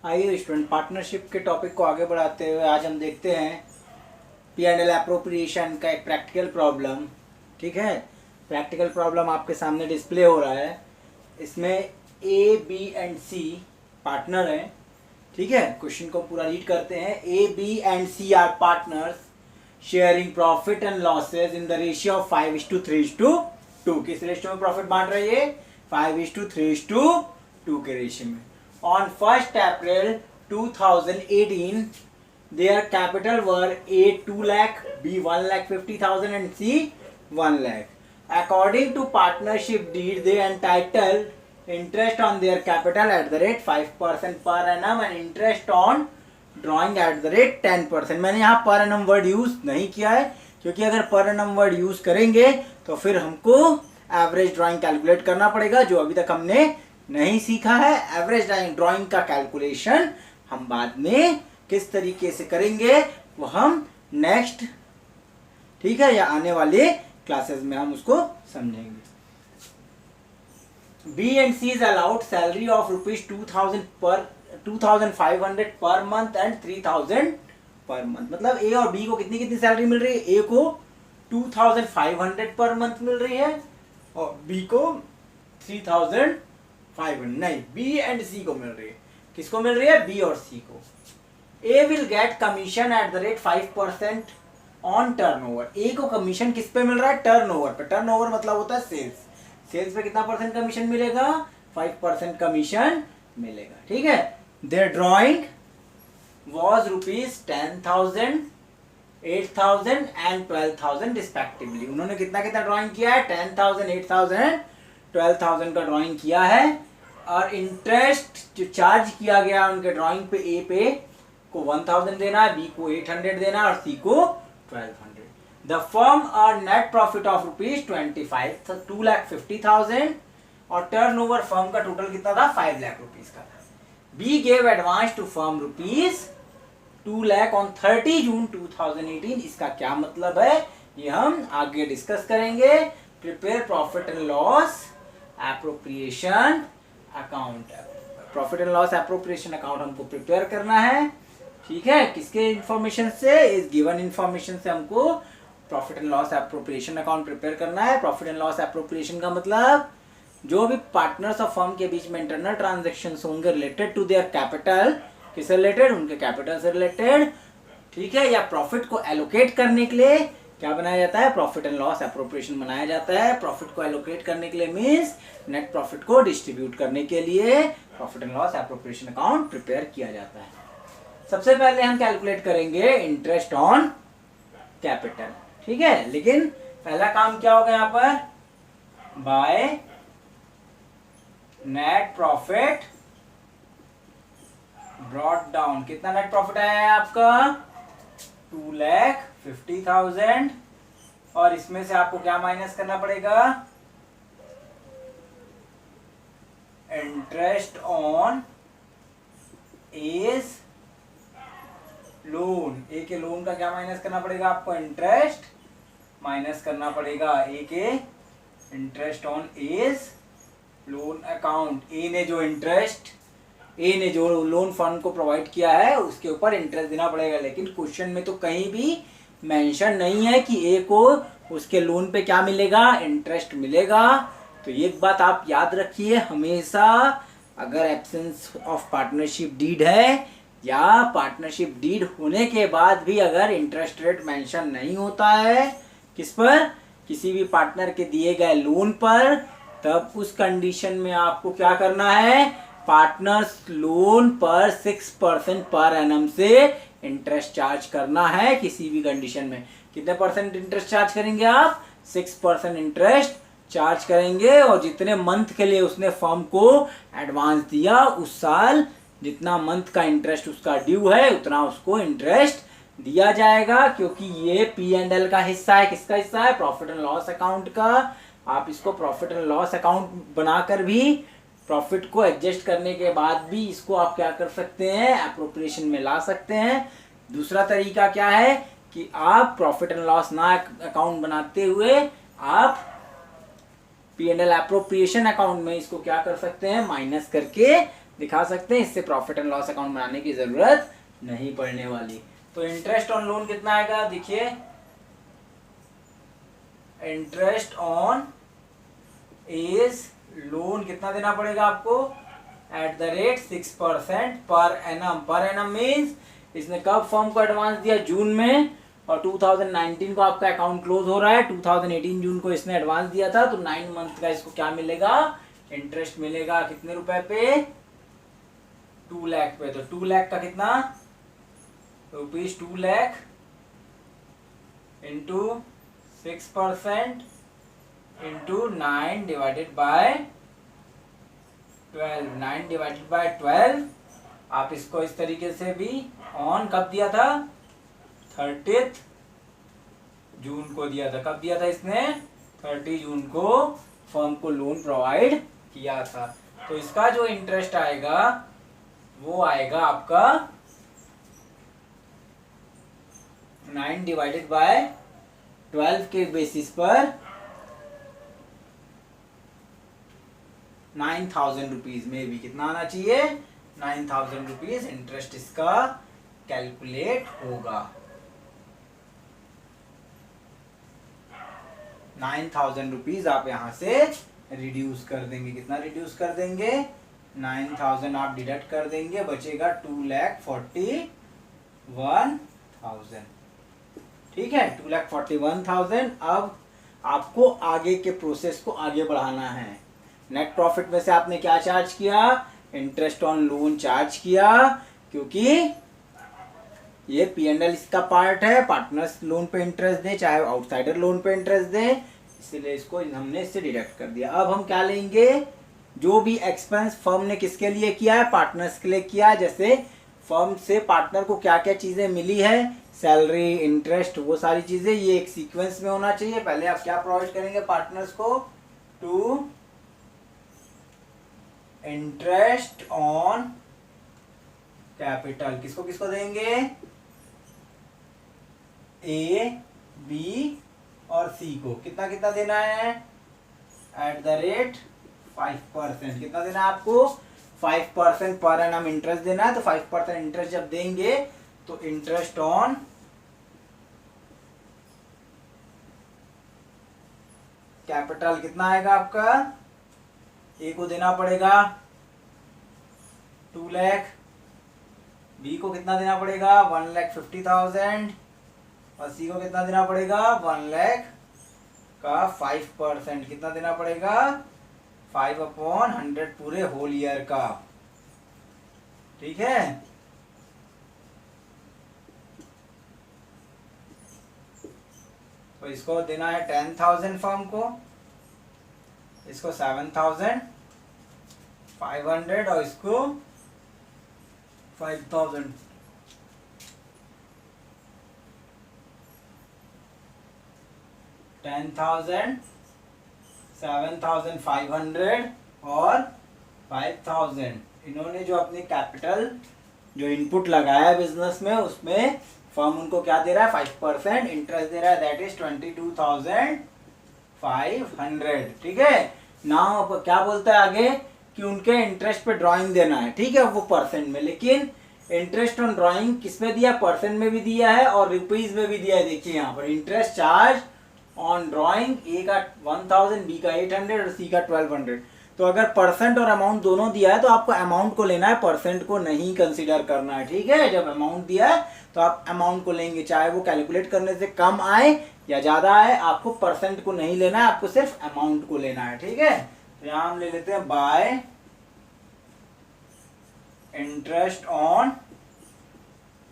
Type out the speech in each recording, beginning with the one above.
आइए student, partnership के topic को आगे बढ़ाते हुए आज हम देखते हैं P&L एप्रोप्रिएशन का एक प्रैक्टिकल प्रॉब्लम। ठीक है, प्रैक्टिकल प्रॉब्लम आपके सामने डिस्प्ले हो रहा है। इसमें A B and C partner हैं। ठीक है, क्वेश्चन को पूरा रीड करते हैं। A B and C are partners sharing profit and losses in the ratio of 5:3:2। किस रेशियो में प्रॉफिट बांट रहे हैं? 5:3:2 के रेशियो में। On 1st April 2018, their capital were A 2 lakh, B 1,50,000 and C 1 lakh. According to partnership deed, they entitled interest on their capital at the rate 5% per annum and interest on drawing at the rate 10%. मैंने यहाँ per annum word use नहीं किया है, क्योंकि अगर per annum word use करेंगे तो फिर हमको एवरेज ड्राइंग कैलकुलेट करना पड़ेगा, जो अभी तक हमने नहीं सीखा है। एवरेज ड्राइंग का कैलकुलेशन हम बाद में किस तरीके से करेंगे वो हम नेक्स्ट, ठीक है, या आने वाले क्लासेस में हम उसको समझेंगे। B and C is allowed salary of ₹2,500 per month and 3,000 per month. मतलब ए और बी को कितनी कितनी सैलरी मिल रही है? ए को 2,500 पर मंथ मिल रही है और बी को 3,500 नहीं, बी एंड सी को मिल रही है। किसको मिल रही है? बी और सी को। A will get commission at the rate 5% on turnover. A को कमीशन किस पे मिल रहा है? टर्नओवर पे। टर्नओवर मतलब होता है सेल्स। सेल्स पे कितना परसेंट कमीशन मिलेगा? 5% कमीशन मिलेगा। ठीक है। Their drawing was ₹10,000, 8,000 and 12,000 respectively. उन्होंने कितना कितना ड्रॉइंग किया है? 10,000, 8,000, 12,000 का ड्रॉइंग किया है। और इंटरेस्ट जो चार्ज किया गया उनके ड्रॉइंग पे, ए पे को 1,000 देना है, बी को 800 देना है और सी को 1,200। द फर्म और नेट प्रॉफिट ऑफ ₹25, 2,50,000 और टर्नओवर फर्म का टोटल कितना था? 5 लाख रुपीज का था। B gave advance to firm ₹2 lakh on 30 June 2018। इसका क्या मतलब है ये हम आगे डिस्कस करेंगे। Prepare profit and loss appropriation account. Profit and loss appropriation account हमको प्रिपेयर करना है। ठीक है, किसके इंफॉर्मेशन से? इस गिवन इंफॉर्मेशन से हमको profit and loss appropriation account prepare करना है। प्रॉफिट एंड लॉस एप्रोप्रिएशन का मतलब जो भी पार्टनर्स ऑफ फर्म के बीच में इंटरनल ट्रांजेक्शन होंगे रिलेटेड टू देयर कैपिटल, किससे रिलेटेड? उनके कैपिटल से रिलेटेड। ठीक है, या प्रॉफिट को एलोकेट करने के लिए क्या बनाया जाता है? प्रॉफिट एंड लॉस एप्रोप्रिएशन बनाया जाता है। प्रॉफिट को एलोकेट करने के लिए मींस नेट प्रॉफिट को डिस्ट्रीब्यूट करने के लिए profit and loss appropriation account prepare किया जाता है। सबसे पहले हम कैलकुलेट करेंगे इंटरेस्ट ऑन कैपिटल। ठीक है, लेकिन पहला काम क्या होगा यहाँ पर? By net profit brought down. कितना नेट प्रॉफिट आया है आपका? 2,50,000 और इसमें से आपको क्या माइनस करना पड़ेगा? Interest on A's loan. A के लोन का क्या माइनस करना पड़ेगा आपको? इंटरेस्ट माइनस करना पड़ेगा ए के interest on A's loan account. A ने जो लोन फंड को प्रोवाइड किया है उसके ऊपर इंटरेस्ट देना पड़ेगा। लेकिन क्वेश्चन में तो कहीं भी मेंशन नहीं है कि ए को उसके लोन पे क्या मिलेगा? इंटरेस्ट मिलेगा। तो एक बात आप याद रखिए, हमेशा अगर एब्सेंस ऑफ पार्टनरशिप डीड है या पार्टनरशिप डीड होने के बाद भी अगर इंटरेस्ट रेट मेंशन नहीं होता है किस पर? किसी भी पार्टनर के दिए गए लोन पर, तब उस कंडीशन में आपको क्या करना है? पार्टनर्स लोन पर 6% पर एनम से इंटरेस्ट चार्ज करना है। किसी भी कंडीशन में कितने परसेंट इंटरेस्ट चार्ज करेंगे आप? 6% इंटरेस्ट चार्ज करेंगे। और जितने मंथ के लिए उसने फर्म को एडवांस दिया, उस साल जितना मंथ का इंटरेस्ट उसका ड्यू है उतना उसको इंटरेस्ट दिया जाएगा। क्योंकि ये P&L का हिस्सा है। किसका हिस्सा है? प्रॉफिट एंड लॉस अकाउंट का। आप इसको प्रॉफिट एंड लॉस अकाउंट बनाकर भी प्रॉफिट को एडजस्ट करने के बाद भी इसको आप क्या कर सकते हैं? एप्रोप्रिएशन में ला सकते हैं। दूसरा तरीका क्या है कि आप प्रॉफिट एंड लॉस ना अकाउंट बनाते हुए आप P&L एप्रोप्रिएशन अकाउंट में इसको क्या कर सकते हैं? माइनस करके दिखा सकते हैं, इससे प्रॉफिट एंड लॉस अकाउंट बनाने की जरूरत नहीं पड़ने वाली। तो इंटरेस्ट ऑन लोन कितना आएगा, देखिए इंटरेस्ट ऑन एज लोन कितना देना पड़ेगा आपको, eight the rate 6% per annum. Per annum means इसने कब फर्म को एडवांस दिया, जून में, और 2019 को आपका अकाउंट क्लोज हो रहा है, 2018 जून को इसने एडवांस दिया था, तो 9 मंथ का इसको क्या मिलेगा, इंटरेस्ट मिलेगा। कितने रुपए पे, 2 लाख पे। तो 2 लाख का कितना, rupees 2 lakh into 6% into 9 divided by 12, 9 divided by 12। आप इसको इस तरीके से भी ऑन कब दिया था, 30 जून को दिया था। कब दिया था इसने, 30 जून को फर्म को लोन प्रोवाइड किया था। तो इसका जो इंटरेस्ट आएगा वो आएगा आपका 9 डिवाइडेड बाय 12 के बेसिस पर 9,000 रुपीज में भी कितना आना चाहिए, 9,000 रुपीज इंटरेस्ट इसका कैलकुलेट होगा। 9,000 रुपीज आप यहां से रिड्यूस कर देंगे। कितना रिड्यूस कर देंगे, 9,000 आप डिडक्ट कर देंगे, बचेगा 2,41,000। ठीक है, 2,41,000। अब आपको आगे के प्रोसेस को आगे बढ़ाना है। नेट प्रॉफिट में से आपने क्या चार्ज किया, इंटरेस्ट ऑन लोन चार्ज किया, क्योंकि ये P&L इसका पार्ट है। पार्टनर्स लोन पे इंटरेस्ट दे चाहे आउटसाइडर लोन पे इंटरेस्ट दे, इसलिए इसको हमने इससे डिडक्ट कर दिया। अब हम क्या लेंगे, जो भी एक्सपेंस फर्म ने किसके लिए किया है, पार्टनर्स के लिए किया है। जैसे फर्म से पार्टनर को क्या क्या चीजें मिली है, सैलरी, इंटरेस्ट, वो सारी चीजें, ये एक सीक्वेंस में होना चाहिए। पहले आप क्या प्रोवाइड करेंगे पार्टनर्स को, टू इंटरेस्ट ऑन कैपिटल। किसको किसको देंगे, ए, बी और सी को। कितना कितना देना है, एट द रेट 5%। कितना देना है आपको, 5% पर एनम इंटरेस्ट देना है। तो 5% इंटरेस्ट जब देंगे तो इंटरेस्ट ऑन कैपिटल कितना आएगा आपका, ए को देना पड़ेगा 2 लाख, बी को कितना देना पड़ेगा 1,50,000 और सी को कितना देना पड़ेगा 1 लाख का 5%। कितना देना पड़ेगा, 5/100 पूरे होल ईयर का। ठीक है, तो इसको देना है 10,000 फर्म को, इसको 7,500 और इसको 5,000। 10,000, 7,500 और 5,000। इन्होंने जो अपनी कैपिटल जो इनपुट लगाया है बिजनेस में, उसमें फर्म उनको क्या दे रहा है, 5% इंटरेस्ट दे रहा है, दैट इज 22,500। ठीक है, नाउ क्या बोलता है आगे कि उनके इंटरेस्ट पे ड्राइंग देना है। ठीक है, वो परसेंट में, लेकिन इंटरेस्ट ऑन ड्राइंग किस में दिया, परसेंट में भी दिया है और रुपीज में भी दिया है। देखिए यहाँ पर इंटरेस्ट चार्ज ऑन ड्राइंग, ए का 1,000, बी का 800 और सी का 1,200। तो अगर परसेंट और अमाउंट दोनों दिया है तो आपको अमाउंट को लेना है, परसेंट को नहीं कंसीडर करना है। ठीक है, जब अमाउंट दिया है तो आप अमाउंट को लेंगे, चाहे वो कैलकुलेट करने से कम आए या ज्यादा आए, आपको परसेंट को नहीं लेना है, आपको सिर्फ अमाउंट को लेना है। ठीक है, तो यहां हम ले लेते हैं बाय इंटरेस्ट ऑन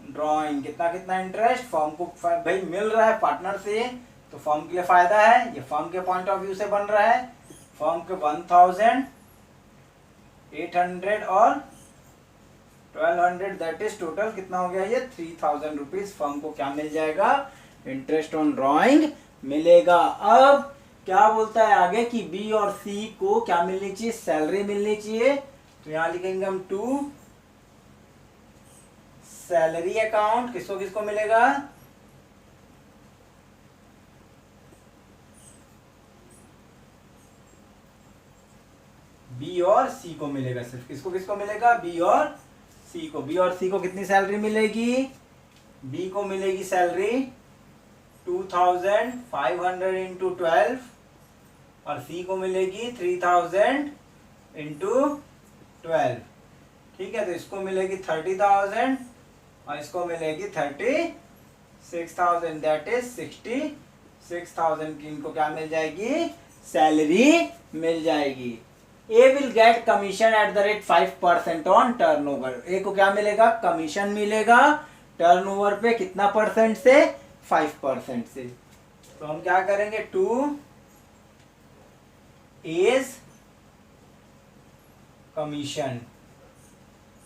ड्राइंग। कितना कितना इंटरेस्ट फर्म को भाई मिल रहा है पार्टनर से, तो फर्म के लिए फायदा है, ये फर्म के पॉइंट ऑफ व्यू से बन रहा है। फर्म के 1,800 और 1,200, दैट इज टोटल कितना हो गया, ये 3,000 रुपीज फर्म को क्या मिल जाएगा, इंटरेस्ट ऑन ड्राइंग मिलेगा। अब क्या बोलता है आगे कि बी और सी को क्या मिलनी चाहिए, सैलरी मिलनी चाहिए। तो यहां लिखेंगे हम टू सैलरी अकाउंट। किसको किसको मिलेगा, बी और सी को मिलेगा सिर्फ। किसको किसको मिलेगा? बी और सी को। बी और सी को कितनी सैलरी मिलेगी? बी को मिलेगी सैलरी 2500 इंटू 12 और सी को मिलेगी 3000 इंटू 12। ठीक है, तो इसको मिलेगी 30,000 और इसको मिलेगी 36,000, दैट इज 66,000 की इनको क्या मिल जाएगी? सैलरी मिल जाएगी। A will get commission at the rate 5% on turnover. A को क्या मिलेगा? कमीशन मिलेगा टर्नओवर पे कितना परसेंट से? 5% से। तो हम क्या करेंगे? टू एज कमीशन,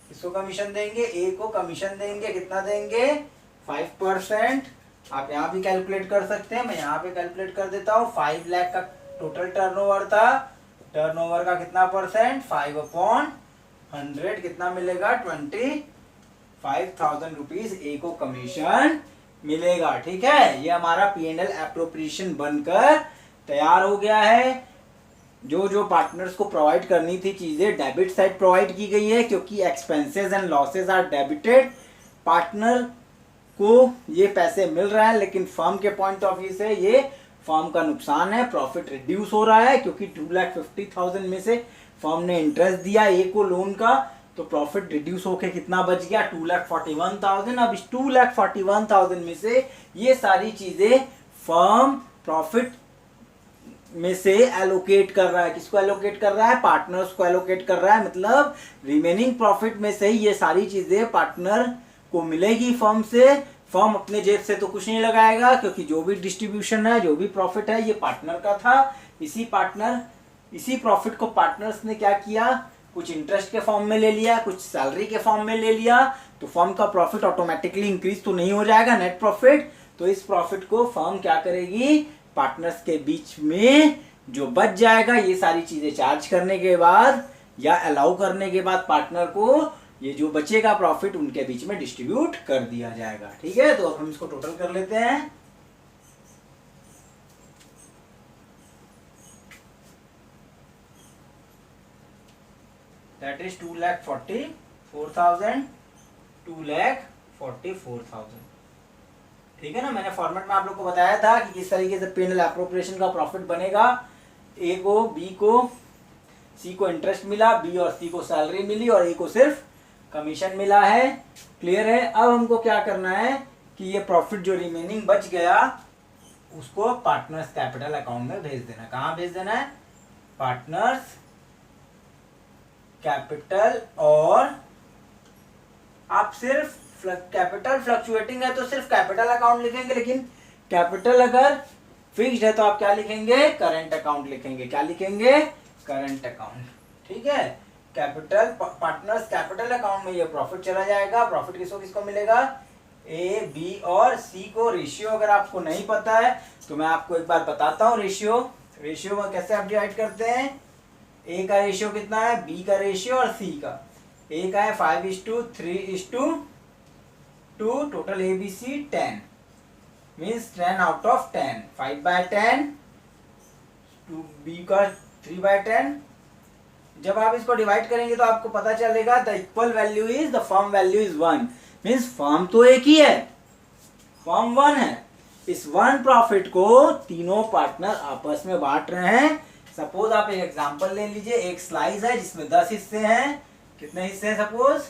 किसको कमीशन देंगे? ए को कमीशन देंगे। कितना देंगे? 5%। आप यहाँ भी कैलकुलेट कर सकते हैं, मैं यहाँ पे कैलकुलेट कर देता हूँ। 5 लाख का टोटल टर्नओवर था, टर्नओवर का कितना परसेंट? 5/100। कितना मिलेगा? 25,000 रुपीज ए को कमीशन मिलेगा। ठीक है, ये हमारा P&L एप्रोप्रिएशन बनकर तैयार हो गया है। जो जो पार्टनर्स को प्रोवाइड करनी थी चीजें डेबिट साइड प्रोवाइड की गई है, क्योंकि expenses and losses are debited. Partner को ये पैसे मिल रहा है, लेकिन फर्म के पॉइंट ऑफ व्यू से ये फर्म का नुकसान है, प्रॉफिट रिड्यूस हो रहा है, क्योंकि 2,50,000 में से फर्म ने इंटरेस्ट दिया ए को लोन का, तो प्रॉफिट रिड्यूस होके कितना बच गया? 2,41,000। अब इस 2,41,000 में से ये सारी चीजें फर्म प्रॉफिट में से एलोकेट कर रहा है। किसको एलोकेट कर रहा है? पार्टनर्स को एलोकेट कर रहा है। मतलब रिमेनिंग प्रॉफिट में से ही ये सारी चीजें पार्टनर को मिलेगी फर्म से। फर्म अपने जेब से तो कुछ नहीं लगाएगा, क्योंकि जो भी डिस्ट्रीब्यूशन है, जो भी प्रॉफिट है, ये पार्टनर का था। इसी प्रॉफिट को पार्टनर्स ने क्या किया? कुछ इंटरेस्ट के फॉर्म में ले लिया, कुछ सैलरी के फॉर्म में ले लिया। तो फर्म का प्रॉफिट ऑटोमेटिकली इंक्रीज तो नहीं हो जाएगा, नेट प्रॉफिट। तो इस प्रॉफिट को फर्म क्या करेगी? पार्टनर्स के बीच में जो बच जाएगा, ये सारी चीजें चार्ज करने के बाद या अलाउ करने के बाद पार्टनर को ये जो बचेगा प्रॉफिट उनके बीच में डिस्ट्रीब्यूट कर दिया जाएगा। ठीक है, तो हम इसको टोटल कर लेते हैं। That is 2,44,000, 2,44,000। ठीक है ना, मैंने फॉर्मेट में आप लोग को बताया था कि किस तरीके से P&L एप्रोप्रिएशन का प्रॉफिट बनेगा। ए को, बी को, सी को इंटरेस्ट मिला, बी और सी को सैलरी मिली और ए को सिर्फ कमीशन मिला है। क्लियर है? अब हमको क्या करना है कि ये प्रॉफिट जो रिमेनिंग बच गया उसको पार्टनर्स कैपिटल अकाउंट में भेज देना। कहाँ भेज देना है? Partners capital. और आप सिर्फ कैपिटल फ्लक्चुएटिंग है तो सिर्फ कैपिटल अकाउंट लिखेंगे, लेकिन कैपिटल अगर फिक्स्ड है तो आप क्या लिखेंगे? करंट अकाउंट लिखेंगे। क्या लिखेंगे? Current account. ठीक है, कैपिटल पार्टनर्स कैपिटल अकाउंट में ये प्रॉफिट चला जाएगा। प्रॉफिट किसको किसको मिलेगा? ए, बी और सी को। रेशियो अगर आपको नहीं पता है तो मैं आपको एक बार बताता हूँ। रेशियो में कैसे आप डिवाइड करते हैं? ए का रेशियो कितना है? बी का रेशियो और सी का। ए का है 5:3:2, total A B C 10 means 10 out of 10। 5/10 to B का 3/10। जब आप इसको डिवाइड करेंगे तो आपको पता चलेगा the equal value is the firm value is 1 means firm तो एक ही है, फर्म 1 है। इस 1 प्रॉफिट को तीनों पार्टनर आपस में बांट रहे हैं। सपोज आप एक एग्जांपल ले लीजिए। एक स्लाइस है जिसमें 10 हिस्से हैं। कितने हिस्से हैं? सपोज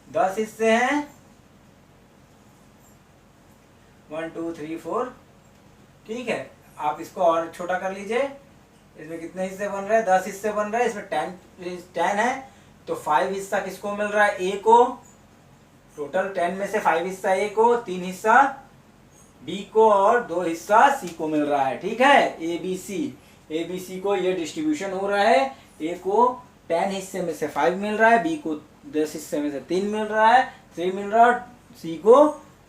10 हिस्से हैं। 1 2 3 4। ठीक है, आप इसको और छोटा कर लीजिए। इसमें कितने हिस्से बन रहे हैं? 10 हिस्से बन रहे हैं। इसमें 10 है तो 5 हिस्सा किसको मिल रहा है? ए को। टोटल 10 में से 5 हिस्सा ए को, 3 हिस्सा बी को और 2 हिस्सा सी को मिल रहा है। ठीक है, ए बी सी को ये डिस्ट्रीब्यूशन हो रहा है। ए को 10 हिस्से में से 5 मिल रहा है, बी को 10 हिस्से में से 3 मिल रहा है, 3 मिल रहा है सी को।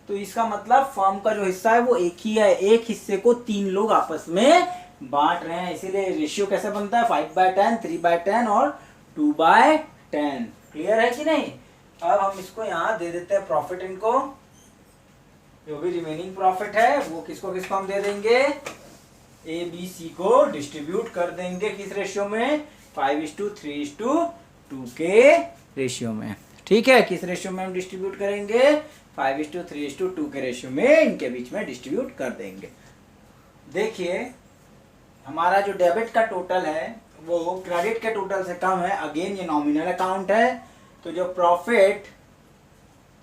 तो इसका मतलब फर्म का जो हिस्सा है वो एक ही है। एक हिस्से को 3 लोग आपस में बांट रहे हैं, इसीलिए रेशियो कैसे बनता है? 5/10, 3/10 और 2/10। क्लियर है कि नहीं? अब हम इसको यहाँ दे देते हैं प्रॉफिट। इनको जो भी रिमेनिंग प्रॉफिट है वो किसको हम दे देंगे? ए बी सी को डिस्ट्रीब्यूट कर देंगे। किस रेशियो में? 5:3:2 के रेशियो में। ठीक है, किस रेशियो में हम डिस्ट्रीब्यूट करेंगे? 5:3:2 के रेशियो में इनके बीच में डिस्ट्रीब्यूट कर देंगे। देखिए हमारा जो डेबिट का टोटल है वो क्रेडिट के टोटल से कम है। अगेन ये नॉमिनल अकाउंट है, तो जो प्रॉफिट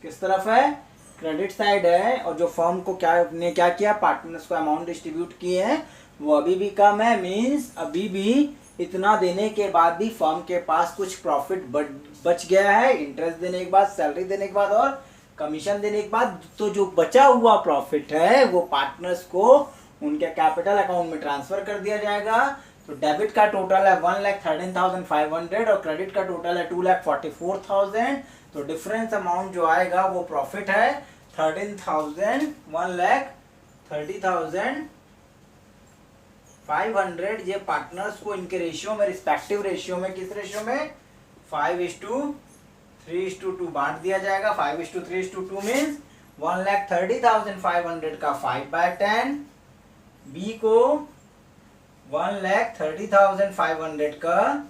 किस तरफ है? क्रेडिट साइड है। और जो फर्म को क्या किया, पार्टनर्स को अमाउंट डिस्ट्रीब्यूट किए हैं वो अभी भी कम है। मींस अभी भी इतना देने के बाद भी फर्म के पास कुछ प्रॉफिट बच गया है, इंटरेस्ट देने के बाद, सैलरी देने के बाद और कमीशन देने के बाद। तो जो बचा हुआ प्रॉफिट है वो पार्टनर्स को उनके कैपिटल अकाउंट में ट्रांसफर कर दिया जाएगा। तो डेबिट का टोटल है 1,13,500 और क्रेडिट का टोटल है 2,44,000। तो डिफरेंस अमाउंट जो आएगा वो प्रॉफिट है 1,30,000 ये पार्टनर्स को इनके रेशियो में, रिस्पेक्टिव रेशियो में, किस रेशियो में? 5:3:2 बांट दिया जाएगा। 5:3:2 मीन्स 1,30,500 का 5/10, बी को 1,30,500 का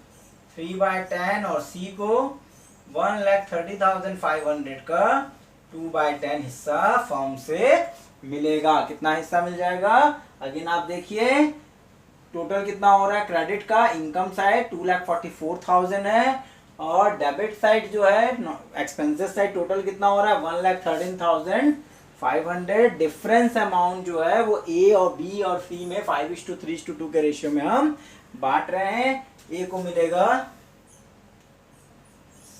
3/10 और सी को 1,30,500 का 2/10 हिस्सा फर्म से मिलेगा। कितना हिस्सा मिल जाएगा? अगेन आप देखिए टोटल कितना हो रहा है। क्रेडिट का इनकम साइड 2,44,000 है और डेबिट साइड जो है एक्सपेंसेस साइड टोटल कितना हो रहा है? 1,13,500। डिफरेंस अमाउंट जो है वो ए और बी और सी में 5:3:2 के रेशियो में हम बांट रहे हैं। ए को मिलेगा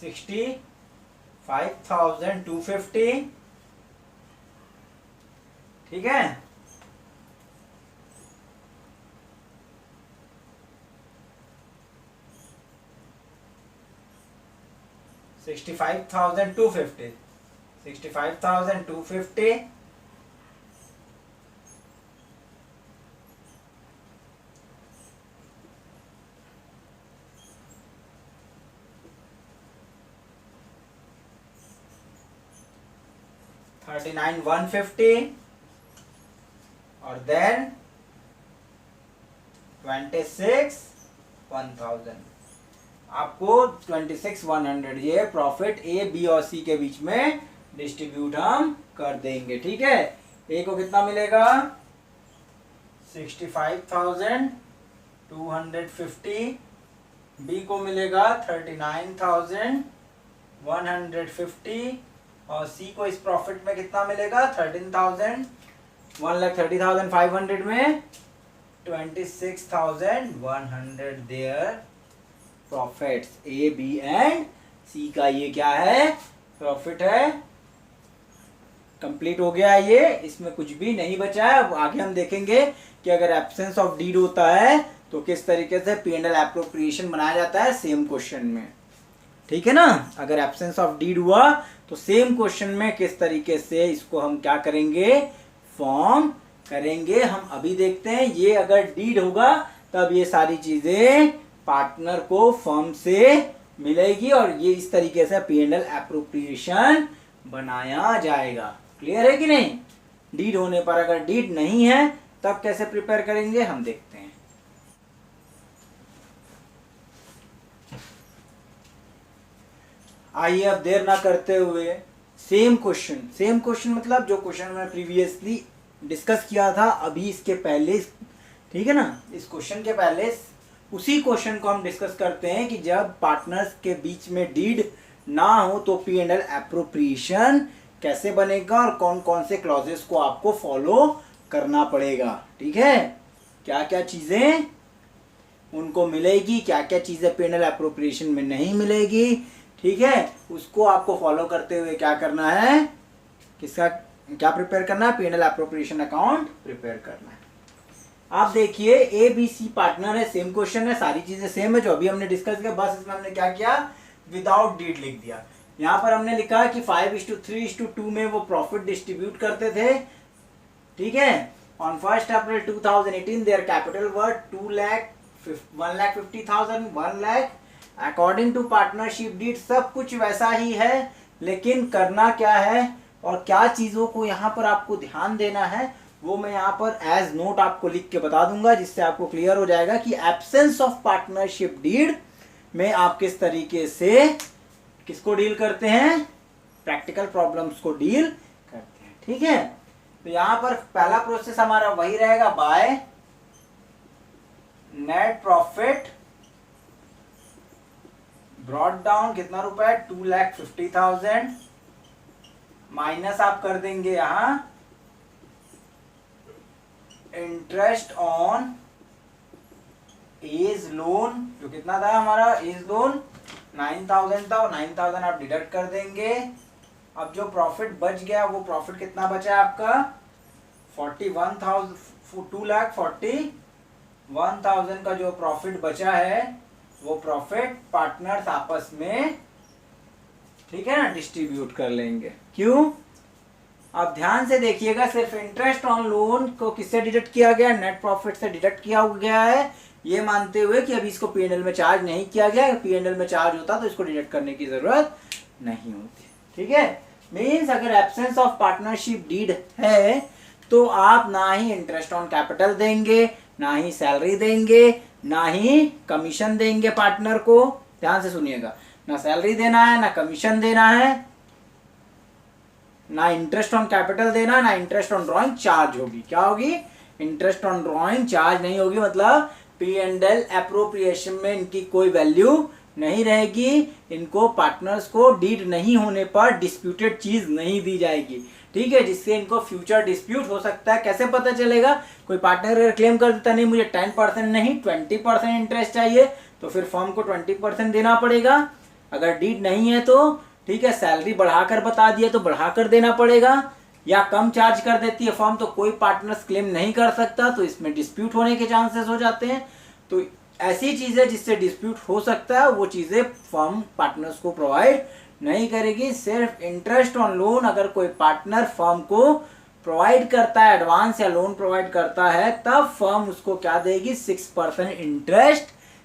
65,250। ठीक है, $65,250 $39,150 और देन 26,100। आपको 26,100 ये प्रॉफिट ए बी और सी के बीच में डिस्ट्रीब्यूट हम कर देंगे। ठीक है, ए को कितना मिलेगा? 65,250, बी को मिलेगा 39,150 और सी को इस प्रॉफिट में कितना मिलेगा? 1,30,500 में 26,100 their profits. A B and C का ये क्या है? प्रॉफिट है। कंप्लीट हो गया ये, इसमें कुछ भी नहीं बचा है। अब आगे हम देखेंगे कि अगर एब्सेंस ऑफ डीड होता है तो किस तरीके से P&L एप्रोप्रिएशन बनाया जाता है सेम क्वेश्चन में। ठीक है ना, अगर एब्सेंस ऑफ डीड हुआ तो सेम क्वेश्चन में किस तरीके से इसको हम क्या करेंगे? फॉर्म करेंगे। हम अभी देखते हैं। ये अगर डीड होगा तब ये सारी चीजें पार्टनर को फर्म से मिलेगी और ये इस तरीके से P&L एप्रोप्रिएशन बनाया जाएगा। क्लियर है कि नहीं? डीड होने पर, अगर डीड नहीं है तब कैसे प्रिपेयर करेंगे हम देखते हैं। आइए अब देर ना करते हुए सेम क्वेश्चन मतलब जो क्वेश्चन मैंने प्रीवियसली डिस्कस किया था अभी इसके पहले, ठीक है ना, इस क्वेश्चन के पहले उसी क्वेश्चन को हम डिस्कस करते हैं कि जब पार्टनर्स के बीच में डीड ना हो तो P&L एप्रोप्रिएशन कैसे बनेगा और कौन कौन से क्लॉजेस को आपको फॉलो करना पड़ेगा। ठीक है, क्या क्या चीजें उनको मिलेगी, क्या क्या चीजें P&L एप्रोप्रिएशन में नहीं मिलेगी। ठीक है, उसको आपको फॉलो करते हुए क्या करना है, किसका क्या प्रिपेयर करना है? P&L एप्रोप्रिएशन अकाउंट प्रिपेयर करना है। आप देखिए ए बी सी पार्टनर है, सेम क्वेश्चन है, सारी चीजें सेम है जो अभी हमने डिस्कस किया, बस इसमें हमने क्या किया? विदाउट डीड लिख दिया। यहाँ पर हमने लिखा कि 5:3:2 में वो प्रॉफिट डिस्ट्रीब्यूट करते थे। ठीक है, on 1 April 2018 their capital worth 1,50,000 1 lakh. According to partnership deed सब कुछ वैसा ही है, लेकिन करना क्या है और क्या चीजों को यहाँ पर आपको ध्यान देना है वो मैं यहाँ पर एज नोट आपको लिख के बता दूंगा, जिससे आपको क्लियर हो जाएगा कि एब्सेंस ऑफ पार्टनरशिप डीड में आप किस तरीके से किसको डील करते हैं, प्रैक्टिकल प्रॉब्लम्स को डील करते हैं। ठीक है, तो यहां पर पहला प्रोसेस हमारा वही रहेगा, by net profit brought down कितना रुपए, 2,50,000 माइनस आप कर देंगे यहां इंटरेस्ट ऑन एज लोन, जो कितना था हमारा एज लोन 9,000 था, और 9,000 आप डिडक्ट कर देंगे। अब जो प्रॉफिट बच गया वो प्रॉफिट कितना बचा आपका 41,000, 2,41,000 का जो प्रॉफिट बचा है वो प्रॉफिट पार्टनर्स आपस में, ठीक है ना, डिस्ट्रीब्यूट कर लेंगे। क्यों, आप ध्यान से देखिएगा, सिर्फ इंटरेस्ट ऑन लोन को किससे डिडक्ट किया गया, नेट प्रॉफिट से डिडक्ट किया गया है, ये मानते हुए कि अभी इसको पीएनएल में चार्ज नहीं किया गया। अगर पीएनएल में चार्ज होता तो इसको डिडक्ट करने की जरूरत नहीं होती। ठीक है, मीन्स अगर एब्सेंस ऑफ पार्टनरशिप डीड है तो आप ना ही इंटरेस्ट ऑन कैपिटल देंगे, ना ही सैलरी देंगे, ना ही कमीशन देंगे पार्टनर को। ध्यान से सुनिएगा, ना सैलरी देना है, ना कमीशन देना है, ना इंटरेस्ट ऑन कैपिटल देना, ना इंटरेस्ट ऑन ड्रॉइंग चार्ज होगी। क्या होगी, इंटरेस्ट ऑन ड्रॉइंग चार्ज नहीं होगी, मतलब P&L एप्रोप्रिएशन में इनकी कोई वैल्यू नहीं रहेगी। इनको पार्टनर्स को डीड नहीं होने पर डिस्प्यूटेड चीज नहीं दी जाएगी। ठीक है, जिससे इनको फ्यूचर डिस्प्यूट हो सकता है। कैसे पता चलेगा, कोई पार्टनर अगर क्लेम कर देता नहीं मुझे 10% नहीं 20% इंटरेस्ट चाहिए, तो फिर फर्म को 20% देना पड़ेगा। अगर डीड नहीं है तो ठीक है, सैलरी बढ़ाकर बता दिया तो बढ़ाकर देना पड़ेगा, या कम चार्ज कर देती है फर्म तो कोई पार्टनर्स क्लेम नहीं कर सकता, तो इसमें डिस्प्यूट होने के चांसेस हो जाते हैं। तो ऐसी चीजें जिससे डिस्प्यूट हो सकता है वो चीजें फर्म पार्टनर्स को प्रोवाइड नहीं करेगी। सिर्फ इंटरेस्ट ऑन लोन अगर कोई पार्टनर फर्म को प्रोवाइड करता है, एडवांस या लोन प्रोवाइड करता है, तब फर्म उसको क्या देगी, 6% इंटरेस्ट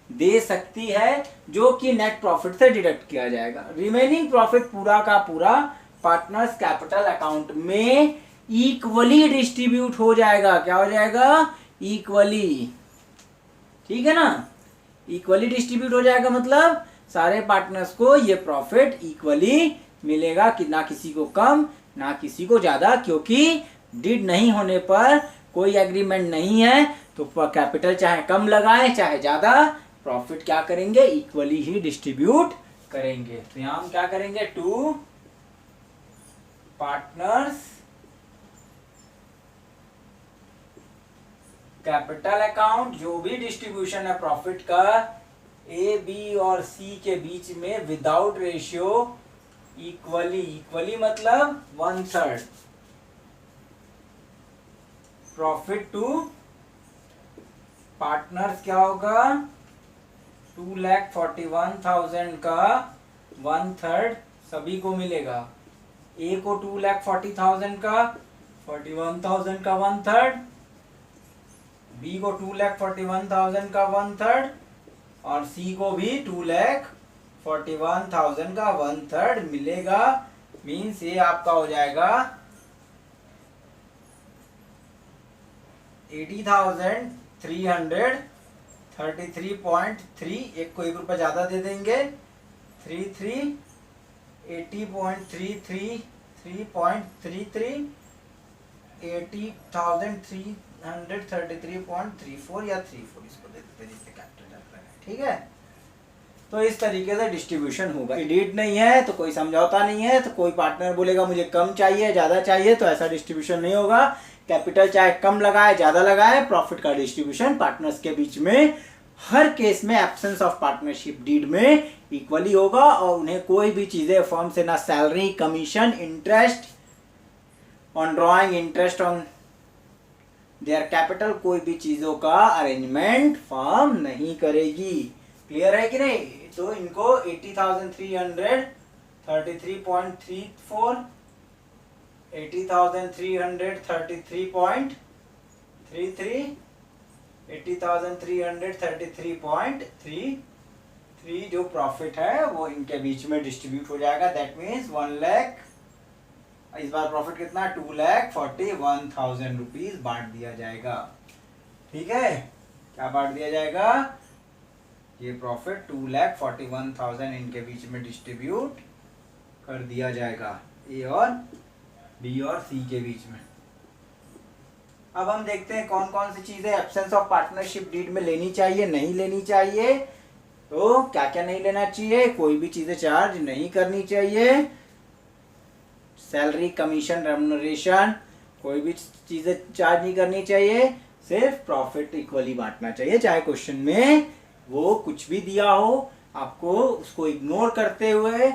दे सकती है, जो कि नेट प्रॉफिट से डिडक्ट किया जाएगा। रिमेनिंग प्रॉफिट पूरा का पूरा पार्टनर्स कैपिटल अकाउंट में इक्वली डिस्ट्रीब्यूट हो जाएगा। क्या हो जाएगा, इक्वली। ठीक है ना, इक्वली डिस्ट्रीब्यूट हो जाएगा, मतलब सारे पार्टनर्स को ये प्रॉफिट इक्वली मिलेगा, कि ना किसी को कम ना किसी को ज्यादा, क्योंकि डिड नहीं होने पर कोई एग्रीमेंट नहीं है। तो कैपिटल चाहे कम लगाए चाहे ज्यादा, प्रॉफिट क्या करेंगे, इक्वली ही डिस्ट्रीब्यूट करेंगे। तो यहां हम क्या करेंगे, टू पार्टनर्स कैपिटल अकाउंट, जो भी डिस्ट्रीब्यूशन है प्रॉफिट का ए बी और सी के बीच में विदाउट रेशियो इक्वली। इक्वली मतलब 1/3 प्रॉफिट टू पार्टनर्स क्या होगा, 2,41,000 का 1/3 सभी को मिलेगा। ए को 2,40,000 का 41,000 का 1/3, बी को 2,41,000 का 1/3 और सी को भी 2,41,000 का 1/3 मिलेगा। मीन्स ये आपका हो जाएगा 80,333.3। एक को 1 रुपया ज्यादा दे देंगे, 80,333.33 80,333.34 या 34 इसको दे देते हैं, जिससे कैपिटल जाता है। ठीक है, तो इस तरीके से डिस्ट्रीब्यूशन होगा। डीड नहीं है तो कोई समझौता नहीं है, तो कोई पार्टनर बोलेगा मुझे कम चाहिए ज्यादा चाहिए, तो ऐसा डिस्ट्रीब्यूशन नहीं होगा। कैपिटल चाहे कम लगाए ज्यादा लगाए, प्रॉफिट का डिस्ट्रीब्यूशन पार्टनर्स के बीच में हर केस में एब्सेंस ऑफ पार्टनरशिप डीड में इक्वली होगा, और उन्हें कोई भी चीजें फर्म से ना salary, commission, interest on drawing, interest on their capital, कोई भी चीजों का अरेंजमेंट फर्म नहीं करेगी। क्लियर है कि नहीं? तो इनको 80,333.34 80,333.33 80,333.33 जो प्रॉफिट है वो इनके बीच में डिस्ट्रीब्यूट हो जाएगा। दैट मीन्स 1,00,000 इस बार प्रॉफिट कितना 2,41,000 रुपीज बांट दिया जाएगा। ठीक है, क्या बांट दिया जाएगा, ये प्रॉफिट 2,41,000 इनके बीच में डिस्ट्रीब्यूट कर दिया जाएगा, ए और बी और सी के बीच में। अब हम देखते हैं कौन कौन सी चीजें एब्सेंस ऑफ पार्टनरशिप डीड में लेनी चाहिए, नहीं लेनी चाहिए। तो क्या क्या नहीं लेना चाहिए, कोई भी चीजें चार्ज नहीं करनी चाहिए, सैलरी, कमीशन, रेम्युनरेशन, कोई भी चीजें चार्ज नहीं करनी चाहिए, सिर्फ प्रॉफिट इक्वली बांटना चाहिए। चाहे क्वेश्चन में वो कुछ भी दिया हो, आपको उसको इग्नोर करते हुए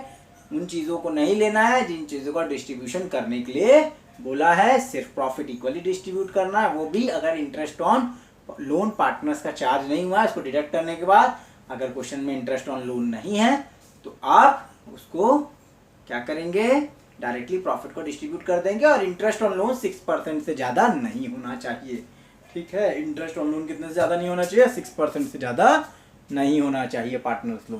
उन चीजों को नहीं लेना है जिन चीजों का डिस्ट्रीब्यूशन करने के लिए बोला है। सिर्फ प्रॉफिट इक्वली डिस्ट्रीब्यूट करना है, वो भी अगर इंटरेस्ट ऑन लोन पार्टनर्स का चार्ज नहीं हुआ है, इसको डिडक्ट करने के बाद अगर क्वेश्चन में इंटरेस्ट ऑन लोन नहीं है तो आप उसको क्या करेंगे, डायरेक्टली प्रॉफिट को डिस्ट्रीब्यूट कर देंगे। और इंटरेस्ट ऑन लोन 6% से ज्यादा नहीं होना चाहिए। ठीक है, इंटरेस्ट ऑन लोन कितने से ज्यादा नहीं होना चाहिए, 6% से ज्यादा नहीं होना चाहिए पार्टनर्स लोन।